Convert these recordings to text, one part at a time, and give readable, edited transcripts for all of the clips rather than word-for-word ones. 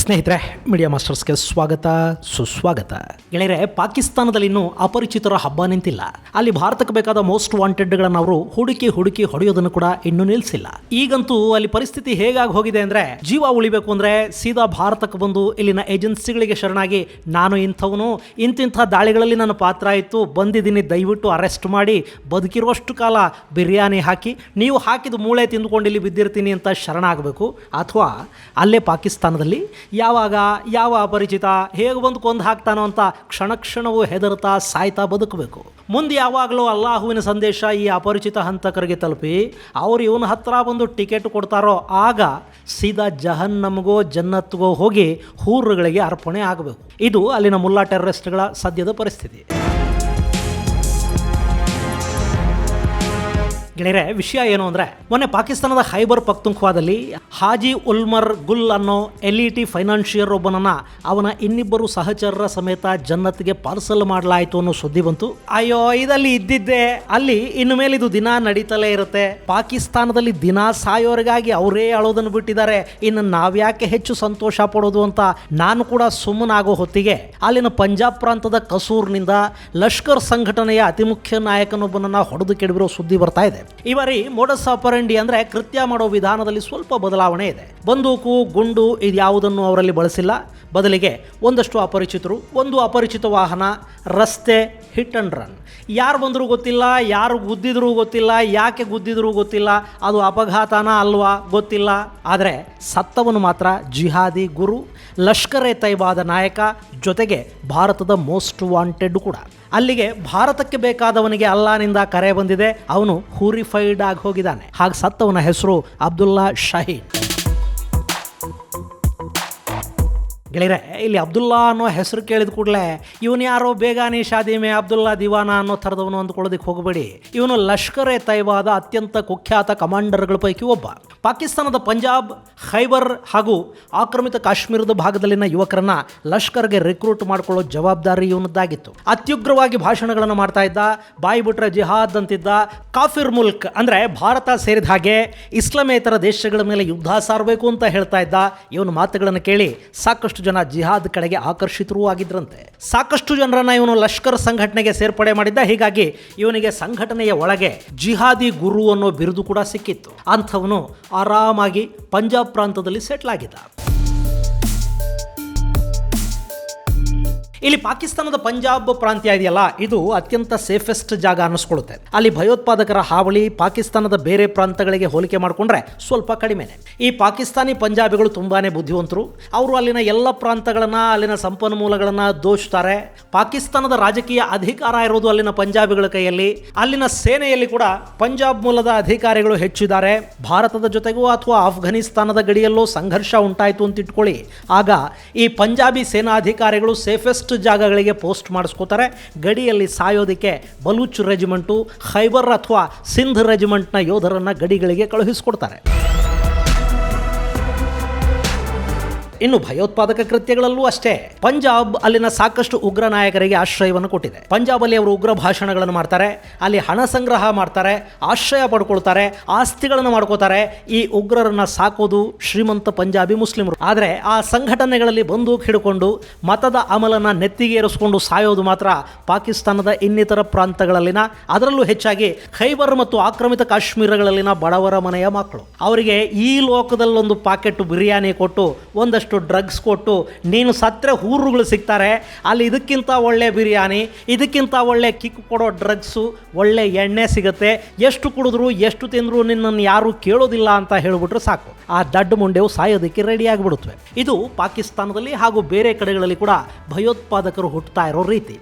ಸ್ನೇಹಿತರೆ, ಮೀಡಿಯಾ ಮಾಸ್ಟರ್ಸ್ಗೆ ಸ್ವಾಗತ ಸುಸ್ವಾಗತ. ಗೆಳೆಯರೆ, ಪಾಕಿಸ್ತಾನದಲ್ಲಿ ಇನ್ನೂ ಅಪರಿಚಿತರ ಹಬ್ಬ ನಿಂತಿಲ್ಲ. ಅಲ್ಲಿ ಭಾರತಕ್ಕೆ ಬೇಕಾದ ಮೋಸ್ಟ್ ವಾಂಟೆಡ್ಗಳನ್ನು ಅವರು ಹುಡುಕಿ ಹೊಡೆಯೋದನ್ನು ಕೂಡ ಇನ್ನೂ ನಿಲ್ಲಿಸಿಲ್ಲ. ಈಗಂತೂ ಅಲ್ಲಿ ಪರಿಸ್ಥಿತಿ ಹೇಗಾಗಿ ಹೋಗಿದೆ ಅಂದರೆ, ಜೀವ ಉಳಿಬೇಕು ಅಂದರೆ ಸೀದಾ ಭಾರತಕ್ಕೆ ಬಂದು ಇಲ್ಲಿನ ಏಜೆನ್ಸಿಗಳಿಗೆ ಶರಣಾಗಿ ನಾನು ಇಂಥವನು, ಇಂತಿಂಥ ದಾಳಿಗಳಲ್ಲಿ ನನ್ನ ಪಾತ್ರ ಇತ್ತು, ಬಂದಿದ್ದೀನಿ, ದಯವಿಟ್ಟು ಅರೆಸ್ಟ್ ಮಾಡಿ, ಬದುಕಿರುವಷ್ಟು ಕಾಲ ಬಿರಿಯಾನಿ ಹಾಕಿ, ನೀವು ಹಾಕಿದ ಮೂಳೆ ತಿಂದುಕೊಂಡು ಇಲ್ಲಿ ಬಿದ್ದಿರ್ತೀನಿ ಅಂತ ಶರಣಾಗಬೇಕು. ಅಥವಾ ಅಲ್ಲೇ ಪಾಕಿಸ್ತಾನದಲ್ಲಿ ಯಾವಾಗ ಯಾವ ಅಪರಿಚಿತ ಹೇಗೆ ಬಂದು ಕೊಂದು ಹಾಕ್ತಾನೋ ಅಂತ ಕ್ಷಣವೂ ಹೆದರ್ತಾ ಸಾಯ್ತಾ ಬದುಕಬೇಕು. ಮುಂದೆ ಯಾವಾಗಲೂ ಅಲ್ಲಾಹುವಿನ ಸಂದೇಶ ಈ ಅಪರಿಚಿತ ಹಂತಕರಿಗೆ ತಲುಪಿ ಅವರು ಇವನ ಹತ್ರ ಬಂದು ಟಿಕೆಟ್ ಕೊಡ್ತಾರೋ ಆಗ ಸೀದಾ ಜಹನ್ನಮ್ಗೋ ಜನ್ನತ್ಗೋ ಹೋಗಿ ಹೂರುಗಳಿಗೆ ಅರ್ಪಣೆ ಆಗಬೇಕು. ಇದು ಅಲ್ಲಿನ ಮುಲ್ಲಾ ಟೆರರಿಸ್ಟ್ಗಳ ಸದ್ಯದ ಪರಿಸ್ಥಿತಿ. ಗೆಳೆಯರೆ, ವಿಷಯ ಏನು ಅಂದರೆ, ಮೊನ್ನೆ ಪಾಕಿಸ್ತಾನದ ಖೈಬರ್ ಪಖ್ತೂನ್ಖ್ವಾದಲ್ಲಿ ಹಾಜಿ ಉಲ್ಮರ್ ಗುಲ್ ಅನ್ನೋ LET ಫೈನಾನ್ಷಿಯರ್ ಒಬ್ಬನನ್ನ ಅವನ ಇನ್ನಿಬ್ಬರು ಸಹಚರರ ಸಮೇತ ಜನ್ನತ್ಗೆ ಪಾರ್ಸಲ್ ಮಾಡಲಾಯಿತು ಅನ್ನೋ ಸುದ್ದಿ ಬಂತು. ಅಯ್ಯೋ, ಇದಲ್ಲಿ ಇದ್ದಿದ್ದೆ, ಅಲ್ಲಿ ಇನ್ನು ಮೇಲೆ ಇದು ದಿನ ನಡೀತಲೇ ಇರುತ್ತೆ. ಪಾಕಿಸ್ತಾನದಲ್ಲಿ ದಿನ ಸಾಯೋರಿಗಾಗಿ ಅವರೇ ಅಳೋದನ್ನು ಬಿಟ್ಟಿದ್ದಾರೆ, ಇನ್ನು ನಾವ್ಯಾಕೆ ಹೆಚ್ಚು ಸಂತೋಷ ಪಡೋದು ಅಂತ ನಾನು ಕೂಡ ಸುಮ್ಮನಾಗೋ ಹೊತ್ತಿಗೆ ಅಲ್ಲಿನ ಪಂಜಾಬ್ ಪ್ರಾಂತದ ಕಸೂರ್ನಿಂದ ಲಷ್ಕರ್ ಸಂಘಟನೆಯ ಅತಿ ಮುಖ್ಯ ನಾಯಕನೊಬ್ಬನನ್ನ ಹೊಡೆದು ಕೆಡವಿರೋ ಸುದ್ದಿ ಬರ್ತಾ ಇದೆ. ಈ ಬಾರಿ ಮೋಡಸ್ ಆಪರೆಂಡಿ ಅಂದ್ರೆ ಕೃತ್ಯ ಮಾಡೋ ವಿಧಾನದಲ್ಲಿ ಸ್ವಲ್ಪ ಬದಲಾವಣೆ ಇದೆ. ಬಂದೂಕು, ಗುಂಡು ಇದ್ಯಾವುದನ್ನು ಅವರಲ್ಲಿ ಬಳಸಿಲ್ಲ. ಬದಲಿಗೆ ಒಂದಷ್ಟು ಅಪರಿಚಿತರು, ಒಂದು ಅಪರಿಚಿತ ವಾಹನ, ರಸ್ತೆ, ಹಿಟ್ ಅಂಡ್ ರನ್. ಯಾರು ಬಂದರೂ ಗೊತ್ತಿಲ್ಲ, ಯಾರು ಗುದ್ದಿದ್ರೂ ಗೊತ್ತಿಲ್ಲ, ಯಾಕೆ ಗುದ್ದಿದ್ರೂ ಗೊತ್ತಿಲ್ಲ, ಅದು ಅಪಘಾತನ ಅಲ್ವಾ ಗೊತ್ತಿಲ್ಲ. ಆದರೆ ಸತ್ತವನು ಮಾತ್ರ ಜಿಹಾದಿ ಗುರು, ಲಷ್ಕರ್-ಎ ತೈಬಾದ ನಾಯಕ, ಜೊತೆಗೆ ಭಾರತದ ಮೋಸ್ಟ್ ವಾಂಟೆಡ್ ಕೂಡ. ಅಲ್ಲಿಗೆ ಭಾರತಕ್ಕೆ ಬೇಕಾದವನಿಗೆ ಅಲ್ಲಾನಿಂದ ಕರೆ ಬಂದಿದೆ, ಅವನು ಹೂರಿಫೈಡ್ ಆಗಿ ಹೋಗಿದ್ದಾನೆ. ಹಾಗೆ ಸತ್ತವನ ಹೆಸರು ಅಬ್ದುಲ್ಲಾ ಶಾಹೀನ್. ಗೆಳೆಯರೆ, ಇಲ್ಲಿ ಅಬ್ದುಲ್ಲಾ ಅನ್ನೋ ಹೆಸರು ಕೇಳಿದ ಕೂಡಲೇ ಇವನು ಯಾರೋ ಬೇಗಾನಿ ಶಾದಿ ಮೇ ಅಬ್ದುಲ್ಲಾ ದಿವಾನ ಅನ್ನೋ ಥರದವನು ಅಂದ್ಕೊಳ್ಳೋದಕ್ಕೆ ಹೋಗಬೇಡಿ. ಇವನು ಲಷ್ಕರ್-ಎ ತೈಬಾದ ಅತ್ಯಂತ ಕುಖ್ಯಾತ ಕಮಾಂಡರ್ಗಳ ಪೈಕಿ ಒಬ್ಬ. ಪಾಕಿಸ್ತಾನದ ಪಂಜಾಬ್, ಖೈಬರ್ ಹಾಗೂ ಆಕ್ರಮಿತ ಕಾಶ್ಮೀರದ ಭಾಗದಲ್ಲಿನ ಯುವಕರನ್ನ ಲಷ್ಕರ್ಗೆ ರಿಕ್ರೂಟ್ ಮಾಡಿಕೊಳ್ಳೋ ಜವಾಬ್ದಾರಿ ಇವನದ್ದಾಗಿತ್ತು. ಅತ್ಯುಗ್ರವಾಗಿ ಭಾಷಣಗಳನ್ನು ಮಾಡ್ತಾ ಇದ್ದ, ಬಾಯಿ ಬಿಟ್ರೆ ಜಿಹಾದ್ ಅಂತಿದ್ದ, ಕಾಫಿರ್ ಮುಲ್ಕ್ ಅಂದರೆ ಭಾರತ ಸೇರಿದ ಹಾಗೆ ಇಸ್ಲಾಮೇತರ ದೇಶಗಳ ಮೇಲೆ ಯುದ್ಧ ಸಾರಬೇಕು ಅಂತ ಹೇಳ್ತಾ ಇದ್ದ. ಇವನ ಮಾತುಗಳನ್ನು ಕೇಳಿ ಸಾಕಷ್ಟು ಜನ ಜಿಹಾದ್ ಕಡೆಗೆ ಆಕರ್ಷಿತರೂ ಆಗಿದ್ರಂತೆ. ಸಾಕಷ್ಟು ಜನರನ್ನ ಇವನು ಲಷ್ಕರ್ ಸಂಘಟನೆಗೆ ಸೇರ್ಪಡೆ ಮಾಡಿದ್ದ. ಹೀಗಾಗಿ ಇವನಿಗೆ ಸಂಘಟನೆಯ ಒಳಗೆ ಜಿಹಾದಿ ಗುರು ಅನ್ನೋ ಬಿರುದು ಕೂಡ ಸಿಕ್ಕಿತ್ತು. ಅಂಥವನು ಆರಾಮಾಗಿ ಪಂಜಾಬ್ ಪ್ರಾಂತದಲ್ಲಿ ಸೆಟ್ಲ್ ಆಗಿದ್ದ. ಇಲ್ಲಿ ಪಾಕಿಸ್ತಾನದ ಪಂಜಾಬ್ ಪ್ರಾಂತ್ಯ ಇದೆಯಲ್ಲ, ಇದು ಅತ್ಯಂತ ಸೇಫೆಸ್ಟ್ ಜಾಗ ಅನ್ನಿಸ್ಕೊಳ್ಳುತ್ತೆ. ಅಲ್ಲಿ ಭಯೋತ್ಪಾದಕರ ಹಾವಳಿ ಪಾಕಿಸ್ತಾನದ ಬೇರೆ ಪ್ರಾಂತಗಳಿಗೆ ಹೋಲಿಕೆ ಮಾಡಿಕೊಂಡ್ರೆ ಸ್ವಲ್ಪ ಕಡಿಮೆನೆ. ಈ ಪಾಕಿಸ್ತಾನಿ ಪಂಜಾಬಿಗಳು ತುಂಬಾನೇ ಬುದ್ಧಿವಂತರು. ಅವರು ಅಲ್ಲಿನ ಎಲ್ಲ ಪ್ರಾಂತಗಳನ್ನ, ಅಲ್ಲಿನ ಸಂಪನ್ಮೂಲಗಳನ್ನ ದೋಚ್ತಾರೆ. ಪಾಕಿಸ್ತಾನದ ರಾಜಕೀಯ ಅಧಿಕಾರ ಇರೋದು ಅಲ್ಲಿನ ಪಂಜಾಬಿಗಳ ಕೈಯಲ್ಲಿ. ಅಲ್ಲಿನ ಸೇನೆಯಲ್ಲಿ ಕೂಡ ಪಂಜಾಬ್ ಮೂಲದ ಅಧಿಕಾರಿಗಳು ಹೆಚ್ಚಿದ್ದಾರೆ. ಭಾರತದ ಜೊತೆಗೂ ಅಥವಾ ಅಫ್ಘಾನಿಸ್ತಾನದ ಗಡಿಯಲ್ಲೂ ಸಂಘರ್ಷ ಉಂಟಾಯಿತು ಅಂತ ಇಟ್ಕೊಳ್ಳಿ, ಆಗ ಈ ಪಂಜಾಬಿ ಸೇನಾಧಿಕಾರಿಗಳು ಸೇಫೆಸ್ಟ್ ಜಾಗಗಳಿಗೆ ಪೋಸ್ಟ್ ಮಾಡಿಸ್ಕೋತಾರೆ. ಗಡಿಯಲ್ಲಿ ಸಾಯೋದಕ್ಕೆ ಬಲೂಚ್ ರೆಜಿಮೆಂಟು, ಖೈಬರ್ ಅಥವಾ ಸಿಂಧ್ ರೆಜಿಮೆಂಟ್ನ ಯೋಧರನ್ನ ಗಡಿಗಳಿಗೆ ಕಳುಹಿಸಿಕೊಡ್ತಾರೆ. ಇನ್ನು ಭಯೋತ್ಪಾದಕ ಕೃತ್ಯಗಳಲ್ಲೂ ಅಷ್ಟೇ. ಪಂಜಾಬ್ ಅಲ್ಲಿನ ಸಾಕಷ್ಟು ಉಗ್ರ ನಾಯಕರಿಗೆ ಆಶ್ರಯವನ್ನು ಕೊಟ್ಟಿದೆ. ಪಂಜಾಬಲ್ಲಿ ಅವರು ಉಗ್ರ ಭಾಷಣಗಳನ್ನು ಮಾಡ್ತಾರೆ, ಅಲ್ಲಿ ಹಣ ಸಂಗ್ರಹ ಮಾಡ್ತಾರೆ, ಆಶ್ರಯ ಪಡ್ಕೊಳ್ತಾರೆ, ಆಸ್ತಿಗಳನ್ನು ಮಾಡ್ಕೋತಾರೆ. ಈ ಉಗ್ರರನ್ನ ಸಾಕೋದು ಶ್ರೀಮಂತ ಪಂಜಾಬಿ ಮುಸ್ಲಿಮರು. ಆದರೆ ಆ ಸಂಘಟನೆಗಳಲ್ಲಿ ಬಂದೂಕು ಹಿಡ್ಕೊಂಡು ಮತದ ಅಮಲನ್ನ ನೆತ್ತಿಗೆ ಏರಿಸಿಕೊಂಡು ಸಾಯೋದು ಮಾತ್ರ ಪಾಕಿಸ್ತಾನದ ಇನ್ನಿತರ ಪ್ರಾಂತಗಳಲ್ಲಿನ, ಅದರಲ್ಲೂ ಹೆಚ್ಚಾಗಿ ಖೈಬರ್ ಮತ್ತು ಆಕ್ರಮಿತ ಕಾಶ್ಮೀರಗಳಲ್ಲಿನ ಬಡವರ ಮನೆಯ ಮಕ್ಕಳು. ಅವರಿಗೆ ಈ ಲೋಕದಲ್ಲೊಂದು ಪಾಕೆಟ್ ಬಿರಿಯಾನಿ ಕೊಟ್ಟು, ಒಂದಷ್ಟು ಡ್ರಗ್ಸ್ ಕೊಟ್ಟು, ನೀನು ಸತ್ರೆ ಹೂರುಗಳು ಸಿಗ್ತಾರೆ, ಅಲ್ಲಿ ಇದಕ್ಕಿಂತ ಒಳ್ಳೆ ಬಿರಿಯಾನಿ, ಇದಕ್ಕಿಂತ ಒಳ್ಳೆ ಕಿಕ್ ಕೊಡೋ ಡ್ರಗ್ಸು, ಒಳ್ಳೆ ಎಣ್ಣೆ ಸಿಗುತ್ತೆ, ಎಷ್ಟು ಕುಡಿದ್ರು ಎಷ್ಟು ತಿಂದ್ರು ನಿನ್ನನ್ನು ಯಾರು ಕೇಳೋದಿಲ್ಲ ಅಂತ ಹೇಳಿಬಿಟ್ರೆ ಸಾಕು, ಆ ದಡ್ಡ ಮುಂಡೆವು ಸಾಯೋದಕ್ಕೆ ರೆಡಿ ಆಗಿಬಿಡುತ್ತವೆ. ಇದು ಪಾಕಿಸ್ತಾನದಲ್ಲಿ ಹಾಗೂ ಬೇರೆ ಕಡೆಗಳಲ್ಲಿ ಕೂಡ ಭಯೋತ್ಪಾದಕರು ಹುಟ್ಟುತ್ತಾ ಇರೋ ರೀತಿ.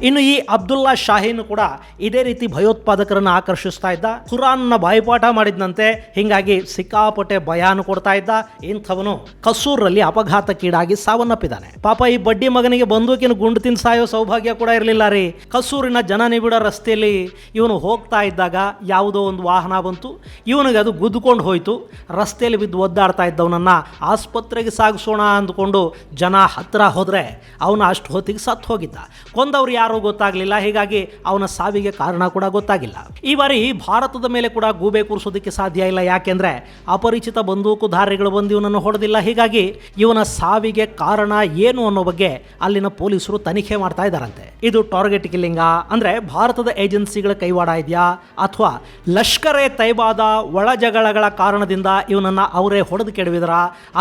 ಇನ್ನು ಈ ಅಬ್ದುಲ್ಲಾ ಶಾಹೀನ್ ಕೂಡ ಇದೇ ರೀತಿ ಭಯೋತ್ಪಾದಕರನ್ನು ಆಕರ್ಷಿಸ್ತಾ ಇದ್ದ. ಕುರಾನ್ನ ಬಾಯಿಪಾಠ ಮಾಡಿದ್ನಂತೆ, ಹೀಗಾಗಿ ಸಿಕ್ಕಾಪಟ್ಟೆ ಭಯಾನು ಕೊಡ್ತಾ ಇದ್ದ. ಇಂಥವನು ಕಸೂರಲ್ಲಿ ಅಪಘಾತಕ್ಕೀಡಾಗಿ ಸಾವನ್ನಪ್ಪಿದ್ದಾನೆ. ಪಾಪ ಈ ಬಡ್ಡಿ ಮಗನಿಗೆ ಬಂದೂಕಿನ ಗುಂಡು ತಿಂದು ಸಾಯೋ ಸೌಭಾಗ್ಯ ಕೂಡ ಇರಲಿಲ್ಲ ರೀ. ಕಸೂರಿನ ಜನನಿಬಿಡ ರಸ್ತೆಯಲ್ಲಿ ಇವನು ಹೋಗ್ತಾ ಇದ್ದಾಗ ಯಾವುದೋ ಒಂದು ವಾಹನ ಬಂತು, ಇವನಿಗೆ ಅದು ಗುದ್ದುಕೊಂಡು ಹೋಯಿತು. ರಸ್ತೆಯಲ್ಲಿ ಬಿದ್ದು ಒದ್ದಾಡ್ತಾ ಇದ್ದವನನ್ನು ಆಸ್ಪತ್ರೆಗೆ ಸಾಗಿಸೋಣ ಅಂದ್ಕೊಂಡು ಜನ ಹತ್ತಿರ ಹೋದರೆ ಅವನು ಅಷ್ಟು ಹೊತ್ತಿಗೆ ಸತ್ತು ಹೋಗಿದ್ದ. ಕೊಂದವ್ರು ಯಾರು ಯಾರೂ ಗೊತ್ತಾಗಲಿಲ್ಲ. ಹೀಗಾಗಿ ಅವನ ಸಾವಿಗೆ ಕಾರಣ ಕೂಡ ಗೊತ್ತಾಗಿಲ್ಲ. ಈ ಬಾರಿ ಭಾರತದ ಮೇಲೆ ಕೂಡ ಗೂಬೆ ಕೂರಿಸೋದಕ್ಕೆ ಸಾಧ್ಯ ಇಲ್ಲ. ಯಾಕೆಂದ್ರೆ ಅಪರಿಚಿತ ಬಂದೂಕುಧಾರಿಗಳು ಬಂದು ಇವನನ್ನು ಹೊಡೆದಿಲ್ಲ. ಹೀಗಾಗಿ ಇವನ ಸಾವಿಗೆ ಕಾರಣ ಏನು ಅನ್ನೋ ಬಗ್ಗೆ ಅಲ್ಲಿನ ಪೊಲೀಸರು ತನಿಖೆ ಮಾಡ್ತಾ ಇದ್ದಾರಂತೆ. ಇದು ಟಾರ್ಗೆಟ್ ಕಿಲ್ಲಿಂಗ ಅಂದ್ರೆ ಭಾರತದ ಏಜೆನ್ಸಿಗಳ ಕೈವಾಡ ಇದೆಯಾ, ಅಥವಾ ಲಷ್ಕರ್ ಎ ತೈಬಾದ ಒಳ ಜಗಳಗಳ ಕಾರಣದಿಂದ ಇವನನ್ನ ಅವರೇ ಹೊಡೆದು ಕೆಡವಿದರ,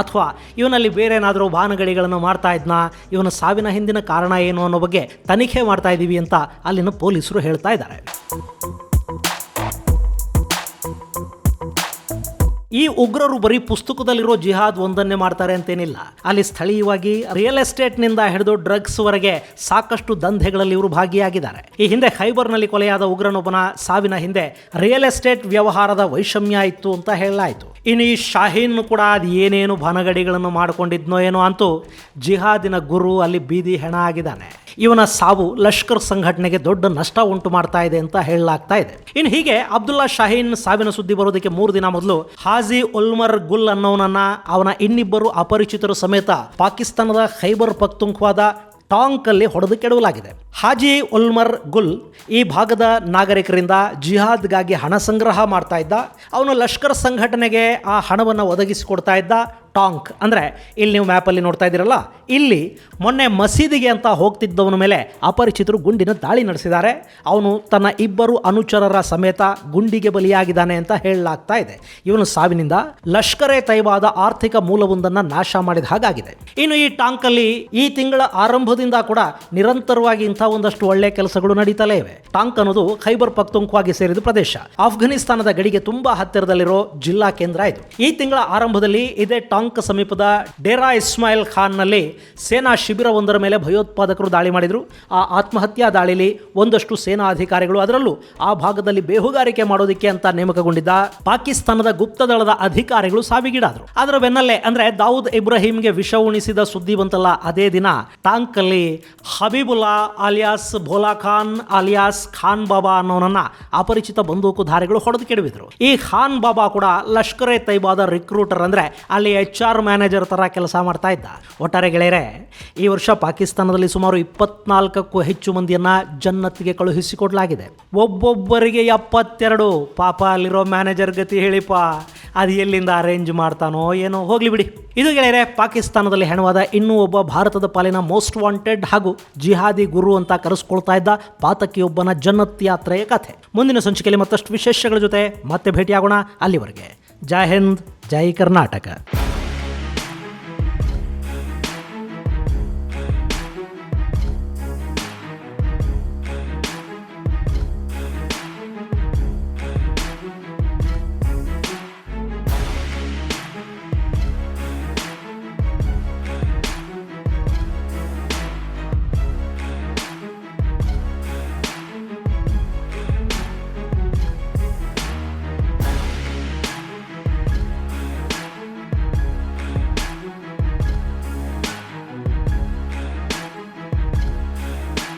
ಅಥವಾ ಇವನಲ್ಲಿ ಬೇರೆ ಏನಾದರೂ ಭಾನಗಡಿಗಳನ್ನು ಮಾಡ್ತಾ ಇದ್ನ, ಇವನ ಸಾವಿನ ಹಿಂದಿನ ಕಾರಣ ಏನು ಅನ್ನೋ ಬಗ್ಗೆ ತನಿಖೆ ಮಾಡ್ತಾ ಇದ್ದೀವಿ ಅಂತ ಅಲ್ಲಿನ ಪೊಲೀಸರು ಹೇಳ್ತಾ ಇದ್ದಾರೆ. ಈ ಉಗ್ರರು ಬರೀ ಪುಸ್ತಕದಲ್ಲಿರೋ ಜಿಹಾದ್ ಒಂದನ್ನೇ ಮಾಡ್ತಾರೆ ಅಂತೇನಿಲ್ಲ. ಅಲ್ಲಿ ಸ್ಥಳೀಯವಾಗಿ ರಿಯಲ್ ಎಸ್ಟೇಟ್ನಿಂದ ಹಿಡಿದು ಡ್ರಗ್ಸ್ ವರೆಗೆ ಸಾಕಷ್ಟು ದಂಧೆಗಳಲ್ಲಿ ಇವರು ಭಾಗಿಯಾಗಿದ್ದಾರೆ. ಈ ಹಿಂದೆ ಖೈಬರ್ನಲ್ಲಿ ಕೊಲೆಯಾದ ಉಗ್ರನೊಬ್ಬನ ಸಾವಿನ ಹಿಂದೆ ರಿಯಲ್ ಎಸ್ಟೇಟ್ ವ್ಯವಹಾರದ ವೈಷಮ್ಯ ಇತ್ತು ಅಂತ ಹೇಳಲಾಯಿತು. ಇನ್ನು ಈ ಶಾಹೀನ್ ಕೂಡ ಅದು ಏನೇನು ಭಾನಗಡಿಗಳನ್ನು ಮಾಡಿಕೊಂಡಿದ್ನೋ ಏನೋ ಅಂತೂ ಜಿಹಾದಿನ ಗುರು ಅಲ್ಲಿ ಬೀದಿ ಹೆಣ ಆಗಿದ್ದಾನೆ. ಇವನ ಸಾವು ಲಷ್ಕರ್ ಸಂಘಟನೆಗೆ ದೊಡ್ಡ ನಷ್ಟ ಉಂಟು ಮಾಡ್ತಾ ಇದೆ ಅಂತ ಹೇಳಲಾಗ್ತಾ ಇದೆ. ಇನ್ನು ಹೀಗೆ ಅಬ್ದುಲ್ಲಾ ಶಾಹೀನ್ ಸಾವಿನ ಸುದ್ದಿ ಬರೋದಕ್ಕೆ 3 ದಿನ ಮೊದಲು ಹಾಜಿ ಉಲ್ಮರ್ ಗುಲ್ ಅನ್ನೋನನ್ನ ಅವನ ಇನ್ನಿಬ್ಬರು ಅಪರಿಚಿತರು ಸಮೇತ ಪಾಕಿಸ್ತಾನದ ಖೈಬರ್ ಪಖ್ತೂನ್ಖ್ವಾದ ಟಾಂಕ್ ಅಲ್ಲಿ ಹೊಡೆದು ಕೆಡವಲಾಗಿದೆ. ಹಾಜಿ ಉಲ್ಮರ್ ಗುಲ್ ಈ ಭಾಗದ ನಾಗರಿಕರಿಂದ ಜಿಹಾದ್ಗಾಗಿ ಹಣ ಸಂಗ್ರಹ ಮಾಡ್ತಾ ಇದ್ದ. ಅವನು ಲಷ್ಕರ್ ಸಂಘಟನೆಗೆ ಆ ಹಣವನ್ನು ಒದಗಿಸಿಕೊಡ್ತಾ ಇದ್ದ. ಟಾಂಕ್ ಅಂದರೆ ಇಲ್ಲಿ ನೀವು ಮ್ಯಾಪಲ್ಲಿ ನೋಡ್ತಾ ಇದ್ದೀರಲ್ಲ, ಇಲ್ಲಿ ಮೊನ್ನೆ ಮಸೀದಿಗೆ ಅಂತ ಹೋಗ್ತಿದ್ದವನ ಮೇಲೆ ಅಪರಿಚಿತರು ಗುಂಡಿನ ದಾಳಿ ನಡೆಸಿದ್ದಾರೆ. ಅವನು ತನ್ನ 2 ಅನುಚರರ ಸಮೇತ ಗುಂಡಿಗೆ ಬಲಿಯಾಗಿದ್ದಾನೆ ಅಂತ ಹೇಳಲಾಗ್ತಾ ಇದೆ. ಇವನು ಸಾವಿನಿಂದ ಲಷ್ಕರ್ ಎ ತೈಬಾದ ಆರ್ಥಿಕ ಮೂಲವೊಂದನ್ನು ನಾಶ ಮಾಡಿದ ಹಾಗಾಗಿದೆ. ಇನ್ನು ಈ ಟಾಂಕಲ್ಲಿ ಈ ತಿಂಗಳ ಆರಂಭದಿಂದ ಕೂಡ ನಿರಂತರವಾಗಿ ಇಂಥ ಒಂದಷ್ಟು ಒಳ್ಳೆ ಕೆಲಸಗಳು ನಡೀತಲೇ ಇವೆ. ಟಾಂಕ್ ಅನ್ನೋದು ಖೈಬರ್ ಪಖ್ತೂನ್ಖ್ವಾಗೆ ಸೇರಿದ ಪ್ರದೇಶ. ಆಫ್ಘಾನಿಸ್ತಾನದ ಗಡಿಗೆ ತುಂಬಾ ಹತ್ತಿರದಲ್ಲಿರೋ ಜಿಲ್ಲಾ ಕೇಂದ್ರ ಇದು. ಈ ತಿಂಗಳ ಆರಂಭದಲ್ಲಿ ಇದೇ ಟಾಂಕ್ ಸಮೀಪದ ಡೇರಾ ಇಸ್ಮಾಯಿಲ್ ಖಾನ್ ನಲ್ಲಿ ಸೇನಾ ಶಿಬಿರವೊಂದರ ಮೇಲೆ ಭಯೋತ್ಪಾದಕರು ದಾಳಿ ಮಾಡಿದರು. ಆ ಆತ್ಮಹತ್ಯಾ ದಾಳಿಲಿ ಒಂದಷ್ಟು ಸೇನಾ ಅಧಿಕಾರಿಗಳು, ಅದರಲ್ಲೂ ಆ ಭಾಗದಲ್ಲಿ ಬೇಹುಗಾರಿಕೆ ಮಾಡೋದಕ್ಕೆ ಅಂತ ನೇಮಕಗೊಂಡಿದ್ದ ಪಾಕಿಸ್ತಾನದ ಗುಪ್ತದಳದ ಅಧಿಕಾರಿಗಳು ಸಾವಿಗೀಡಾದರು. ಅದರ ಬೆನ್ನಲ್ಲೇ ಅಂದ್ರೆ ದಾವೂದ್ ಇಬ್ರಾಹಿಂಗೆ ವಿಷ ಉಣಿಸಿದ ಸುದ್ದಿ ಬಂತಲ್ಲ, ಅದೇ ದಿನ ಟಾಂಕ್ ಅಲ್ಲಿ ಹಬೀಬುಲ್ಲಾ ಅಲಿಯಾಸ್ ಭೋಲಾ ಖಾನ್ ಅಲಿಯಾಸ್ ಖಾನ್ ಬಾಬಾ ಅನ್ನೋನನ್ನ ಅಪರಿಚಿತ ಬಂದೂಕುಧಾರಿಗಳು ಹೊಡೆದು ಕೆಡವಿದ್ರು. ಈ ಖಾನ್ ಬಾಬಾ ಕೂಡ ಲಷ್ಕರ್ ಎ ತೈಬಾದ ರಿಕ್ರೂಟರ್ ಅಂದ್ರೆ ಅಲ್ಲಿ HR ಮ್ಯಾನೇಜರ್ ತರ ಕೆಲಸ ಮಾಡ್ತಾ ಇದ್ದ. ಒಟ್ಟಾರೆ ಗೆಳೆಯರೆ, ಈ ವರ್ಷ ಪಾಕಿಸ್ತಾನದಲ್ಲಿ ಸುಮಾರು 24ಕ್ಕೂ ಹೆಚ್ಚು ಮಂದಿಯನ್ನ ಜನ್ನತ್ತಿಗೆ ಕಳುಹಿಸಿಕೊಡಲಾಗಿದೆ. ಒಬ್ಬೊಬ್ಬರಿಗೆ 72. ಪಾಪ ಅಲ್ಲಿರೋ ಮ್ಯಾನೇಜರ್ ಗತಿ ಹೇಳಿಪ, ಅದು ಎಲ್ಲಿಂದ ಅರೇಂಜ್ ಮಾಡ್ತಾನೋ ಏನೋ, ಹೋಗ್ಲಿ ಬಿಡಿ. ಇದು ಗೆಳೆಯರೆ, ಪಾಕಿಸ್ತಾನದಲ್ಲಿ ಹೆಣವಾದ ಇನ್ನೂ ಒಬ್ಬ ಭಾರತದ ಪಾಲಿನ ಮೋಸ್ಟ್ ವಾಂಟೆಡ್ ಹಾಗೂ ಜಿಹಾದಿ ಗುರು ಅಂತ ಕರೆಸ್ಕೊಳ್ತಾ ಇದ್ದ ಪಾತಕಿಯೊಬ್ಬನ ಜನ್ನತ್ ಯಾತ್ರೆಯ ಕಥೆ. ಮುಂದಿನ ಸಂಚಿಕೆಯಲ್ಲಿ ಮತ್ತಷ್ಟು ವಿಶೇಷಗಳ ಜೊತೆ ಮತ್ತೆ ಭೇಟಿಯಾಗೋಣ. ಅಲ್ಲಿವರೆಗೆ ಜೈ ಹಿಂದ್, ಜೈ ಕರ್ನಾಟಕ.